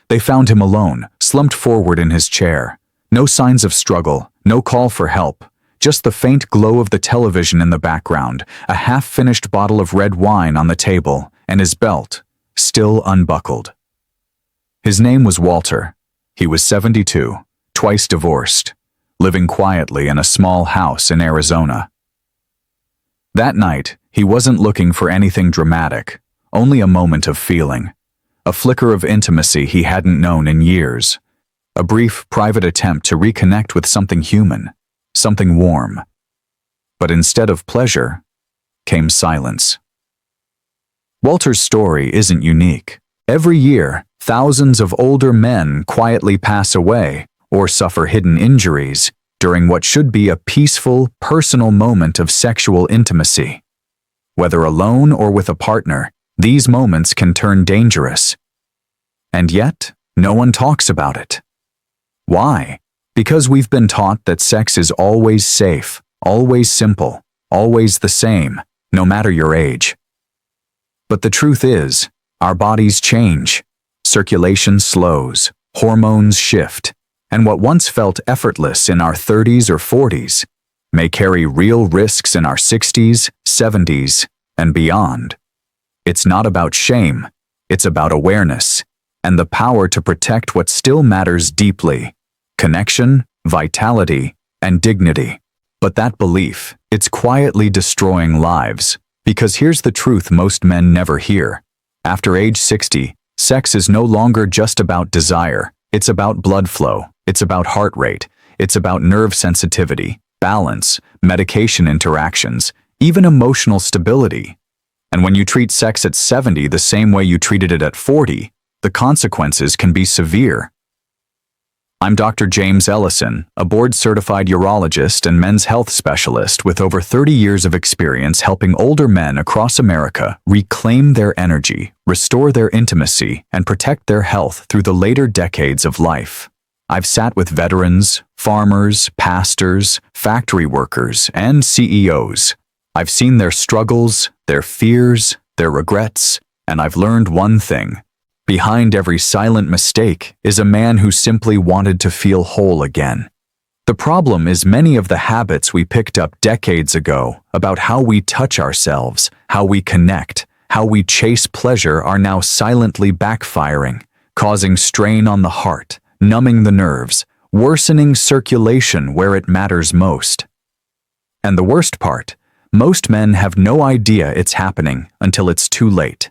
They found him alone, slumped forward in his chair. No signs of struggle, no call for help, just the faint glow of the television in the background, a half-finished bottle of red wine on the table, and his belt, still unbuckled. His name was Walter. He was 72, twice divorced, living quietly in a small house in Arizona. That night, he wasn't looking for anything dramatic, only a moment of feeling, a flicker of intimacy he hadn't known in years, a brief, private attempt to reconnect with something human, something warm. But instead of pleasure, came silence. Walter's story isn't unique. Every year, thousands of older men quietly pass away or suffer hidden injuries during what should be a peaceful, personal moment of sexual intimacy. Whether alone or with a partner, these moments can turn dangerous. And yet, no one talks about it. Why? Because we've been taught that sex is always safe, always simple, always the same, no matter your age. But the truth is, our bodies change, circulation slows, hormones shift, and what once felt effortless in our 30s or 40s may carry real risks in our 60s, 70s, and beyond. It's not about shame, it's about awareness, and the power to protect what still matters deeply: connection, vitality, and dignity. But that belief, it's quietly destroying lives, because here's the truth most men never hear. After age 60, sex is no longer just about desire. It's about blood flow, it's about heart rate, it's about nerve sensitivity, balance, medication interactions, even emotional stability. And when you treat sex at 70 the same way you treated it at 40, the consequences can be severe. I'm Dr. James Ellison, a board-certified urologist and men's health specialist with over 30 years of experience helping older men across America reclaim their energy, restore their intimacy, and protect their health through the later decades of life. I've sat with veterans, farmers, pastors, factory workers, and CEOs. I've seen their struggles, their fears, their regrets, and I've learned one thing. Behind every silent mistake is a man who simply wanted to feel whole again. The problem is many of the habits we picked up decades ago about how we touch ourselves, how we connect, how we chase pleasure are now silently backfiring, causing strain on the heart, numbing the nerves, worsening circulation where it matters most. And the worst part, most men have no idea it's happening until it's too late.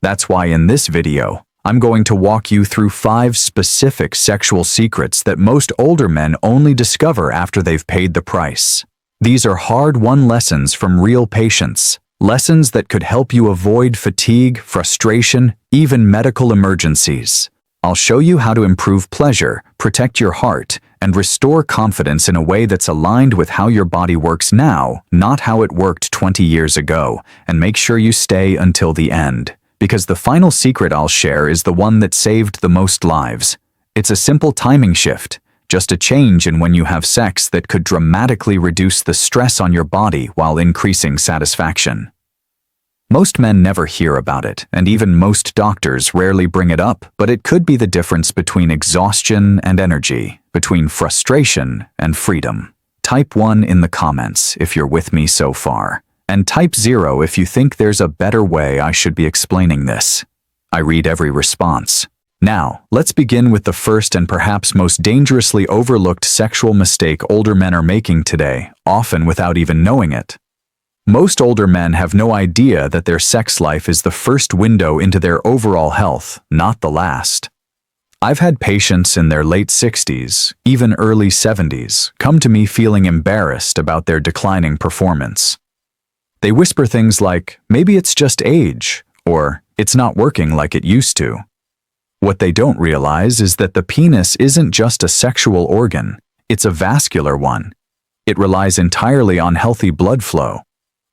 That's why in this video, I'm going to walk you through 5 specific sexual secrets that most older men only discover after they've paid the price. These are hard-won lessons from real patients, lessons that could help you avoid fatigue, frustration, even medical emergencies. I'll show you how to improve pleasure, protect your heart, and restore confidence in a way that's aligned with how your body works now, not how it worked 20 years ago, and make sure you stay until the end. Because the final secret I'll share is the one that saved the most lives. It's a simple timing shift, just a change in when you have sex that could dramatically reduce the stress on your body while increasing satisfaction. Most men never hear about it, and even most doctors rarely bring it up, but it could be the difference between exhaustion and energy, between frustration and freedom. Type 1 in the comments if you're with me so far. And type 0 if you think there's a better way I should be explaining this. I read every response. Now, let's begin with the first and perhaps most dangerously overlooked sexual mistake older men are making today, often without even knowing it. Most older men have no idea that their sex life is the first window into their overall health, not the last. I've had patients in their late 60s, even early 70s, come to me feeling embarrassed about their declining performance. They whisper things like, maybe it's just age, or it's not working like it used to. What they don't realize is that the penis isn't just a sexual organ, it's a vascular one. It relies entirely on healthy blood flow.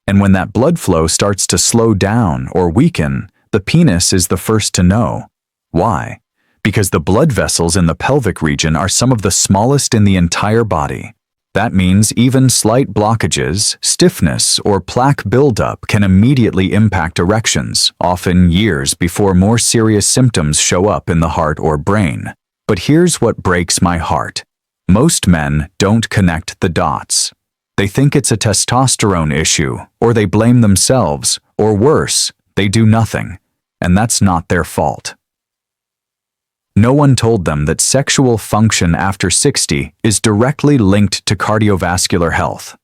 And when that blood flow starts to slow down or weaken, the penis is the first to know. Why? Because the blood vessels in the pelvic region are some of the smallest in the entire body. That means even slight blockages, stiffness, or plaque buildup can immediately impact erections, often years before more serious symptoms show up in the heart or brain. But here's what breaks my heart. Most men don't connect the dots. They think it's a testosterone issue, or they blame themselves, or worse, they do nothing. And that's not their fault. No one told them that sexual function after 60 is directly linked to cardiovascular health.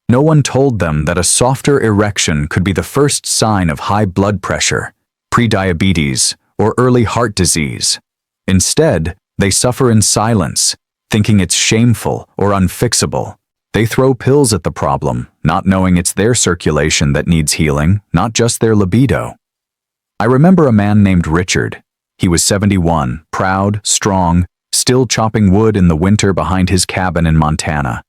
No one told them that a softer erection could be the first sign of high blood pressure, prediabetes, or early heart disease. Instead, they suffer in silence, thinking it's shameful or unfixable. They throw pills at the problem, not knowing it's their circulation that needs healing, not just their libido. I remember a man named Richard. He was 71, proud, strong, still chopping wood in the winter behind his cabin in Montana.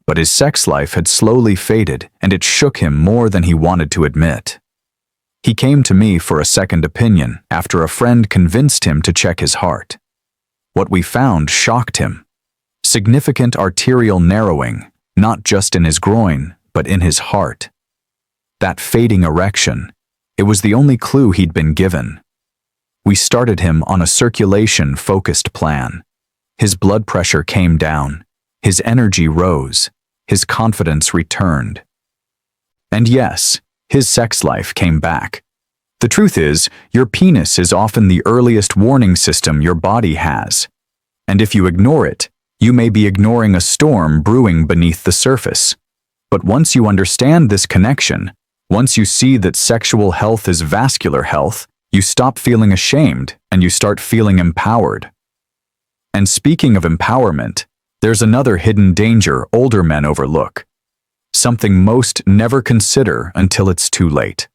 But his sex life had slowly faded, and it shook him more than he wanted to admit. He came to me for a second opinion after a friend convinced him to check his heart. What we found shocked him. Significant arterial narrowing, not just in his groin, but in his heart. That fading erection, it was the only clue he'd been given. We started him on a circulation-focused plan. His blood pressure came down, his energy rose, his confidence returned. And yes, his sex life came back. The truth is, your penis is often the earliest warning system your body has. And if you ignore it, you may be ignoring a storm brewing beneath the surface. But once you understand this connection, once you see that sexual health is vascular health, you stop feeling ashamed and you start feeling empowered. And speaking of empowerment, there's another hidden danger older men overlook. Something most never consider until it's too late.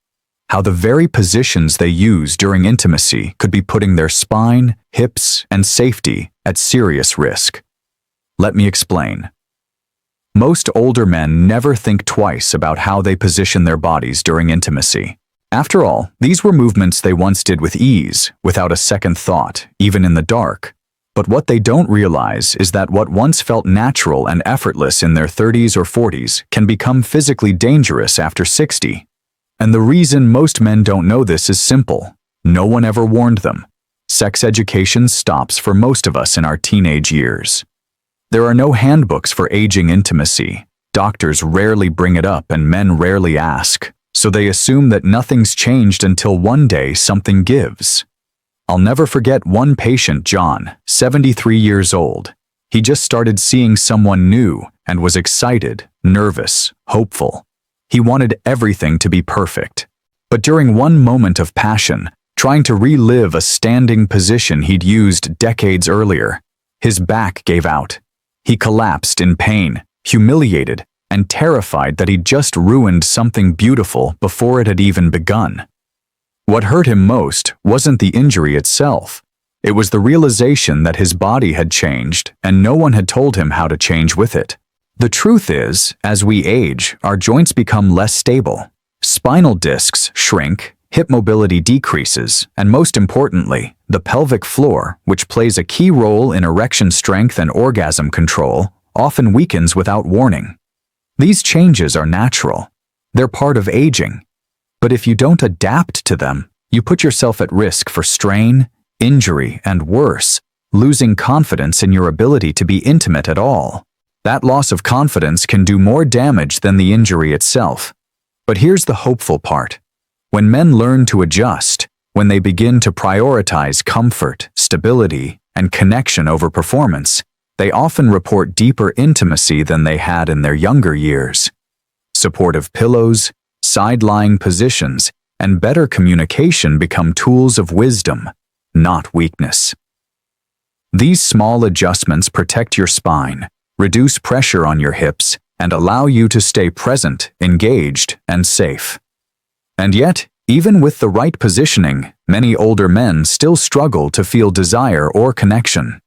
How the very positions they use during intimacy could be putting their spine, hips, and safety at serious risk. Let me explain. Most older men never think twice about how they position their bodies during intimacy. After all, these were movements they once did with ease, without a second thought, even in the dark. But what they don't realize is that what once felt natural and effortless in their 30s or 40s can become physically dangerous after 60. And the reason most men don't know this is simple. No one ever warned them. Sex education stops for most of us in our teenage years. There are no handbooks for aging intimacy. Doctors rarely bring it up and men rarely ask. So they assume that nothing's changed until one day something gives. I'll never forget one patient, John, 73 years old. He just started seeing someone new and was excited, nervous, hopeful. He wanted everything to be perfect. But during one moment of passion, trying to relive a standing position he'd used decades earlier, his back gave out. He collapsed in pain, humiliated, and terrified that he'd just ruined something beautiful before it had even begun. What hurt him most wasn't the injury itself. It was the realization that his body had changed and no one had told him how to change with it. The truth is, as we age, our joints become less stable. Spinal discs shrink, hip mobility decreases, and most importantly, the pelvic floor, which plays a key role in erection strength and orgasm control, often weakens without warning. These changes are natural. They're part of aging. But if you don't adapt to them, you put yourself at risk for strain, injury, and worse, losing confidence in your ability to be intimate at all. That loss of confidence can do more damage than the injury itself. But here's the hopeful part. When men learn to adjust, when they begin to prioritize comfort, stability, and connection over performance, they often report deeper intimacy than they had in their younger years. Supportive pillows, side-lying positions, and better communication become tools of wisdom, not weakness. These small adjustments protect your spine, reduce pressure on your hips, and allow you to stay present, engaged, and safe. And yet, even with the right positioning, many older men still struggle to feel desire or connection.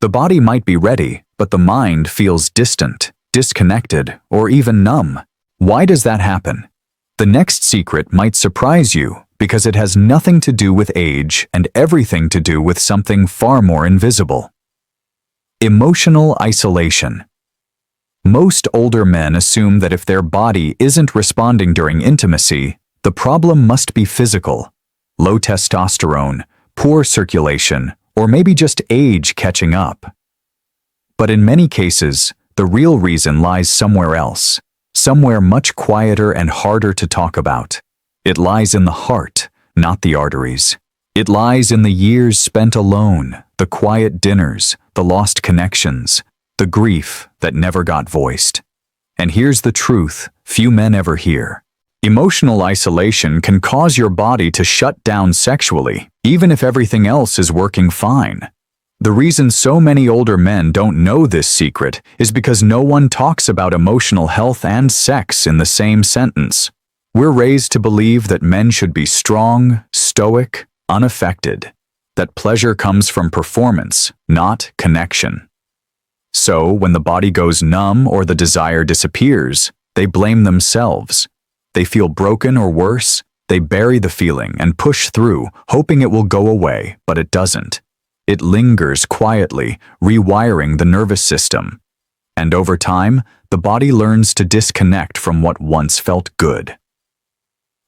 The body might be ready, but the mind feels distant, disconnected, or even numb. Why does that happen? The next secret might surprise you because it has nothing to do with age and everything to do with something far more invisible. Emotional isolation. Most older men assume that if their body isn't responding during intimacy, the problem must be physical. Low testosterone, poor circulation, or maybe just age catching up. But in many cases, the real reason lies somewhere else, somewhere much quieter and harder to talk about. It lies in the heart, not the arteries. It lies in the years spent alone, the quiet dinners, the lost connections, the grief that never got voiced. And here's the truth few men ever hear. Emotional isolation can cause your body to shut down sexually, even if everything else is working fine. The reason so many older men don't know this secret is because no one talks about emotional health and sex in the same sentence. We're raised to believe that men should be strong, stoic, unaffected, that pleasure comes from performance, not connection. So, when the body goes numb or the desire disappears, they blame themselves. They feel broken or worse, they bury the feeling and push through, hoping it will go away, but it doesn't. It lingers quietly, rewiring the nervous system. And over time, the body learns to disconnect from what once felt good.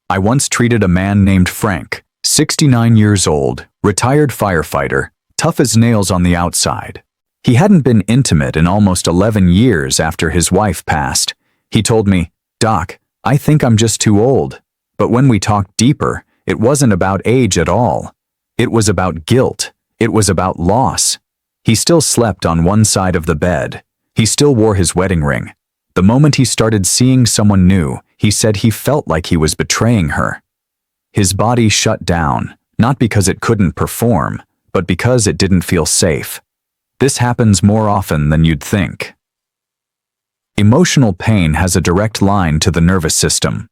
I once treated a man named Frank, 69 years old, retired firefighter, tough as nails on the outside. He hadn't been intimate in almost 11 years after his wife passed. He told me, "Doc, I think I'm just too old." But when we talked deeper, it wasn't about age at all. It was about guilt. It was about loss. He still slept on one side of the bed. He still wore his wedding ring. The moment he started seeing someone new, he said he felt like he was betraying her. His body shut down, not because it couldn't perform, but because it didn't feel safe. This happens more often than you'd think. Emotional pain has a direct line to the nervous system.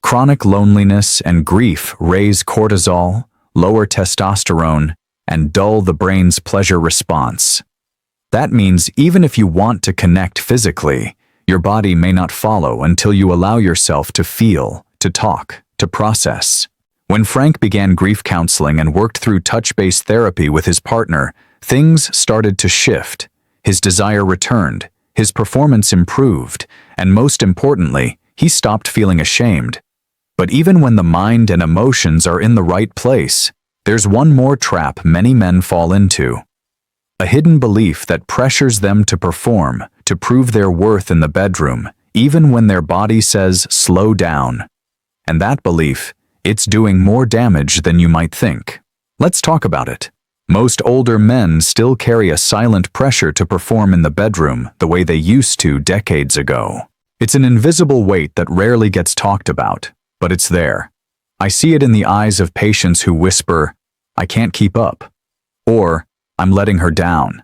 Chronic loneliness and grief raise cortisol, lower testosterone, and dull the brain's pleasure response. That means even if you want to connect physically, your body may not follow until you allow yourself to feel, to talk, to process. When Frank began grief counseling and worked through touch-based therapy with his partner, things started to shift. His desire returned, his performance improved, and most importantly, he stopped feeling ashamed. But even when the mind and emotions are in the right place, there's one more trap many men fall into. A hidden belief that pressures them to perform, to prove their worth in the bedroom, even when their body says, "slow down." And that belief, it's doing more damage than you might think. Let's talk about it. Most older men still carry a silent pressure to perform in the bedroom the way they used to decades ago. It's an invisible weight that rarely gets talked about, but it's there. I see it in the eyes of patients who whisper, "I can't keep up," or "I'm letting her down."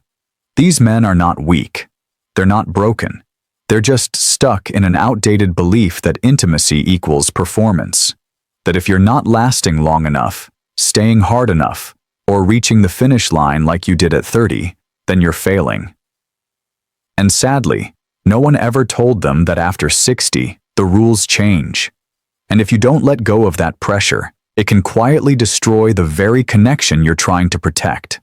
These men are not weak. They're not broken. They're just stuck in an outdated belief that intimacy equals performance. That if you're not lasting long enough, staying hard enough, or reaching the finish line like you did at 30, then you're failing. And sadly, no one ever told them that after 60, the rules change. And if you don't let go of that pressure, it can quietly destroy the very connection you're trying to protect.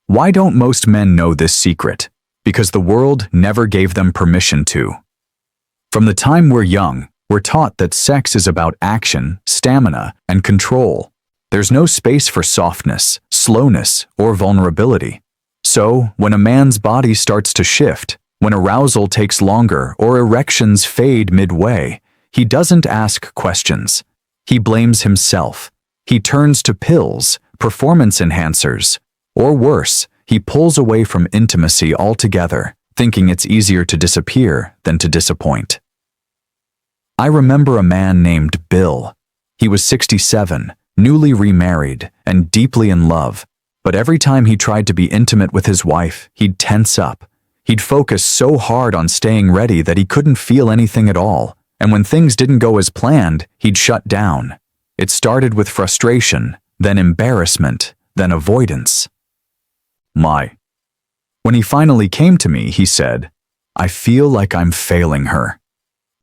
Why don't most men know this secret? Because the world never gave them permission to. From the time we're young, we're taught that sex is about action, stamina, and control. There's no space for softness, slowness, or vulnerability. So, when a man's body starts to shift, when arousal takes longer or erections fade midway, he doesn't ask questions. He blames himself. He turns to pills, performance enhancers, or worse, he pulls away from intimacy altogether, thinking it's easier to disappear than to disappoint. I remember a man named Bill. He was 67, newly remarried, and deeply in love. But every time he tried to be intimate with his wife, he'd tense up. He'd focus so hard on staying ready that he couldn't feel anything at all. And when things didn't go as planned, he'd shut down. It started with frustration, then embarrassment, then avoidance. When he finally came to me, he said, "I feel like I'm failing her."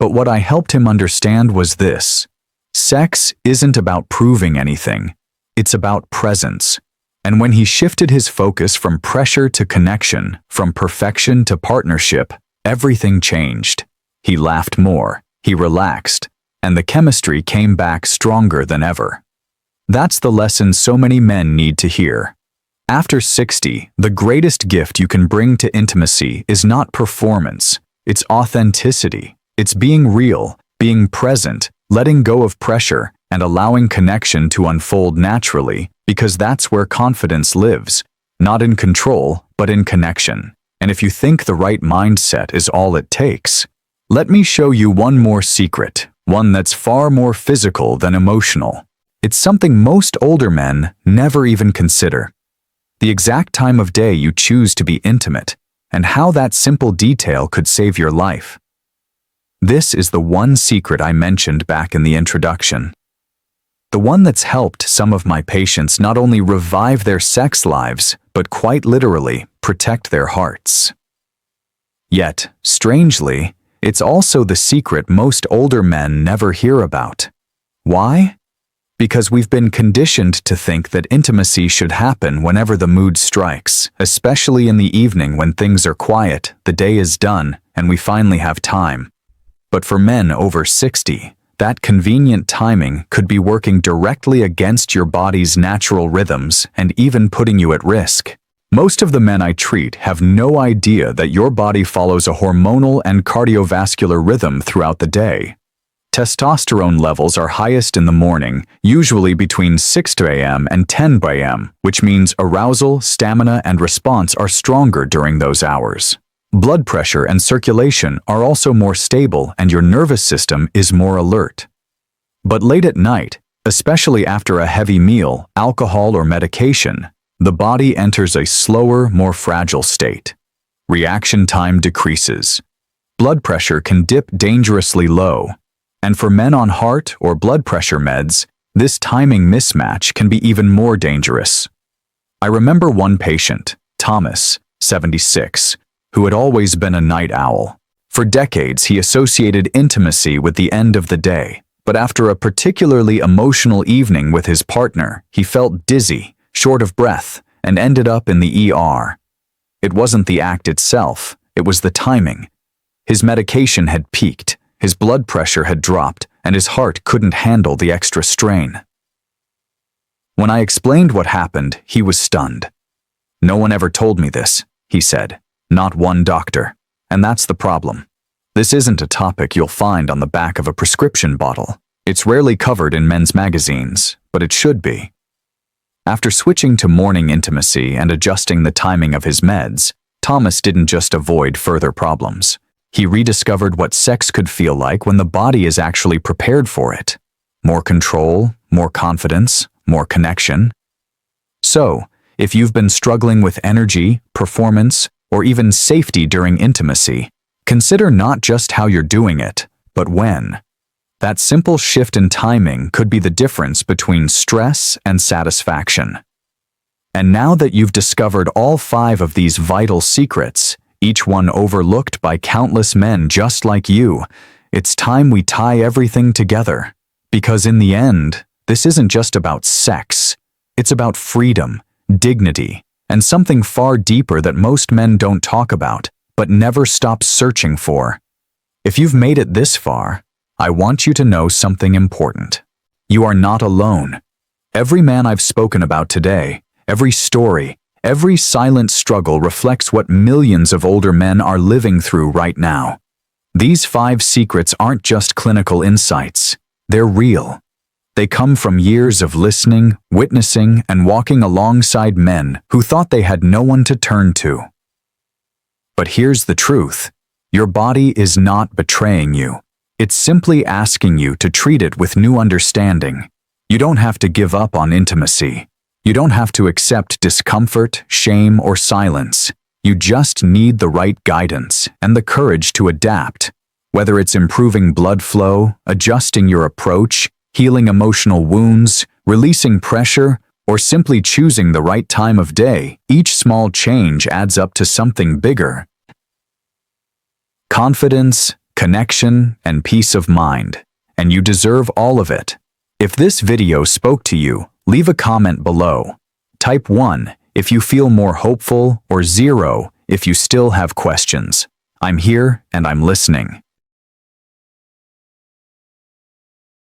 But what I helped him understand was this: sex isn't about proving anything. It's about presence. And when he shifted his focus from pressure to connection, from perfection to partnership, Everything changed. He laughed more, he relaxed, and the chemistry came back stronger than ever. That's the lesson so many men need to hear. After 60, the greatest gift you can bring to intimacy is not performance, it's authenticity. It's being real, being present, letting go of pressure, and allowing connection to unfold naturally, because that's where confidence lives, not in control, but in connection. And if you think the right mindset is all it takes, let me show you one more secret, one that's far more physical than emotional. It's something most older men never even consider. The exact time of day you choose to be intimate, and how that simple detail could save your life. This is the one secret I mentioned back in the introduction. The one that's helped some of my patients not only revive their sex lives, but quite literally protect their hearts. Yet, strangely, it's also the secret most older men never hear about. Why? Because we've been conditioned to think that intimacy should happen whenever the mood strikes, especially in the evening when things are quiet, the day is done, and we finally have time. But for men over 60, that convenient timing could be working directly against your body's natural rhythms and even putting you at risk. Most of the men I treat have no idea that your body follows a hormonal and cardiovascular rhythm throughout the day. Testosterone levels are highest in the morning, usually between 6 a.m. and 10 a.m., which means arousal, stamina, and response are stronger during those hours. Blood pressure and circulation are also more stable and your nervous system is more alert. But late at night, especially after a heavy meal, alcohol, or medication, the body enters a slower, more fragile state. Reaction time decreases. Blood pressure can dip dangerously low. And for men on heart or blood pressure meds, this timing mismatch can be even more dangerous. I remember one patient, Thomas, 76, who had always been a night owl. For decades, he associated intimacy with the end of the day, but after a particularly emotional evening with his partner, he felt dizzy, short of breath, and ended up in the ER. It wasn't the act itself, it was the timing. His medication had peaked, his blood pressure had dropped, and his heart couldn't handle the extra strain. When I explained what happened, he was stunned. "No one ever told me this," he said. "Not one doctor. And that's the problem. This isn't a topic you'll find on the back of a prescription bottle. It's rarely covered in men's magazines, but it should be." After switching to morning intimacy and adjusting the timing of his meds, Thomas didn't just avoid further problems. He rediscovered what sex could feel like when the body is actually prepared for it. More control, more confidence, more connection. So, if you've been struggling with energy, performance, or even safety during intimacy, consider not just how you're doing it, but when. That simple shift in timing could be the difference between stress and satisfaction. And now that you've discovered all 5 of these vital secrets, each one overlooked by countless men just like you, it's time we tie everything together. Because in the end, this isn't just about sex. It's about freedom, dignity, and something far deeper that most men don't talk about, but never stop searching for. If you've made it this far, I want you to know something important. You are not alone. Every man I've spoken about today, every story, every silent struggle reflects what millions of older men are living through right now. These 5 secrets aren't just clinical insights. They're real. They come from years of listening, witnessing, and walking alongside men who thought they had no one to turn to. But here's the truth. Your body is not betraying you. It's simply asking you to treat it with new understanding. You don't have to give up on intimacy. You don't have to accept discomfort, shame, or silence. You just need the right guidance and the courage to adapt. Whether it's improving blood flow, adjusting your approach, healing emotional wounds, releasing pressure, or simply choosing the right time of day, each small change adds up to something bigger. Confidence, connection, and peace of mind. And you deserve all of it. If this video spoke to you, leave a comment below. Type 1 if you feel more hopeful, or 0 if you still have questions. I'm here and I'm listening.